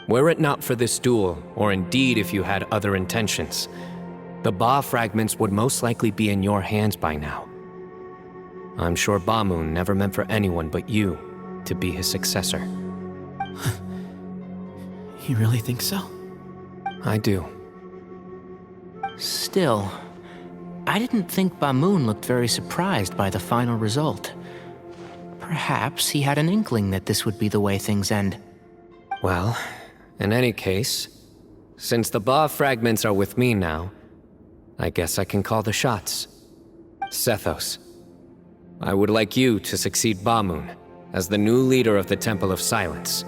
Were it not for this duel, or indeed if you had other intentions, the Ba fragments would most likely be in your hands by now. I'm sure Ba-Moon never meant for anyone but you to be his successor. You really think so? I do. Still, I didn't think Ba-Moon looked very surprised by the final result. Perhaps he had an inkling that this would be the way things end. Well, in any case, since the Ba fragments are with me now, I guess I can call the shots. Sethos, I would like you to succeed Ba-Moon as the new leader of the Temple of Silence.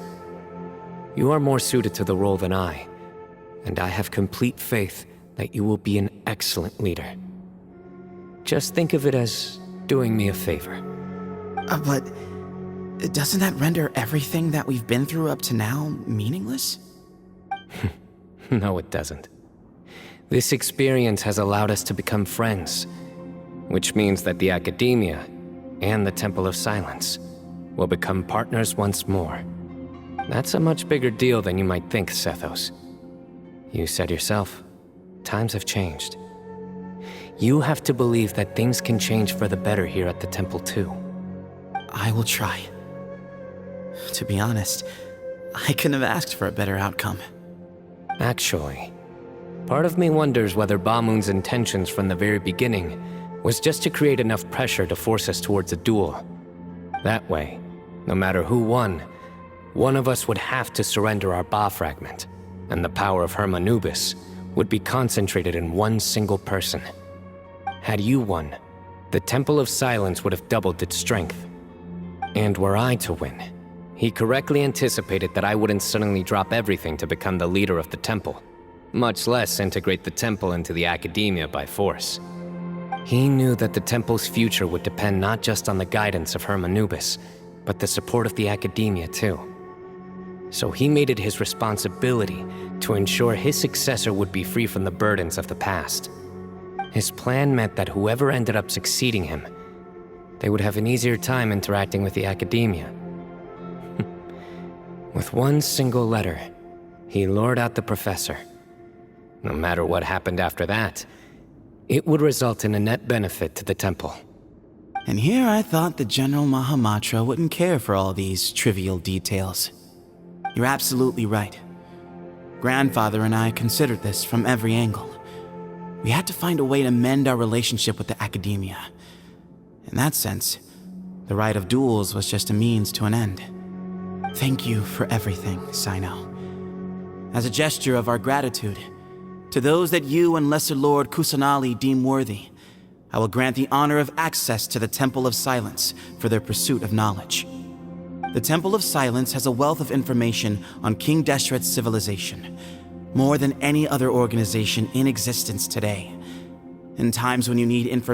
You are more suited to the role than I, and I have complete faith that you will be an excellent leader. Just think of it as doing me a favor. But doesn't that render everything that we've been through up to now meaningless? No, it doesn't. This experience has allowed us to become friends, which means that the Academia and the Temple of Silence will become partners once more. That's a much bigger deal than you might think, Sethos. You said yourself, times have changed. You have to believe that things can change for the better here at the Temple too. I will try. To be honest, I couldn't have asked for a better outcome. Actually, part of me wonders whether Ba-Moon's intentions from the very beginning was just to create enough pressure to force us towards a duel. That way, no matter who won, one of us would have to surrender our Ba fragment, and the power of Hermanubis would be concentrated in one single person. Had you won, the Temple of Silence would have doubled its strength. And were I to win, he correctly anticipated that I wouldn't suddenly drop everything to become the leader of the temple, much less integrate the temple into the Academia by force. He knew that the temple's future would depend not just on the guidance of Hermanubis, but the support of the Academia too. So he made it his responsibility to ensure his successor would be free from the burdens of the past. His plan meant that whoever ended up succeeding him, they would have an easier time interacting with the Academia. With one single letter, he lured out the professor. No matter what happened after that, it would result in a net benefit to the temple. And here I thought the General Mahamatra wouldn't care for all these trivial details. You're absolutely right. Grandfather and I considered this from every angle. We had to find a way to mend our relationship with the Academia. In that sense, the right of duels was just a means to an end. Thank you for everything, Sino. As a gesture of our gratitude, to those that you and Lesser Lord Kusanali deem worthy, I will grant the honor of access to the Temple of Silence for their pursuit of knowledge. The Temple of Silence has a wealth of information on King Deshret's civilization, more than any other organization in existence today. In times when you need information,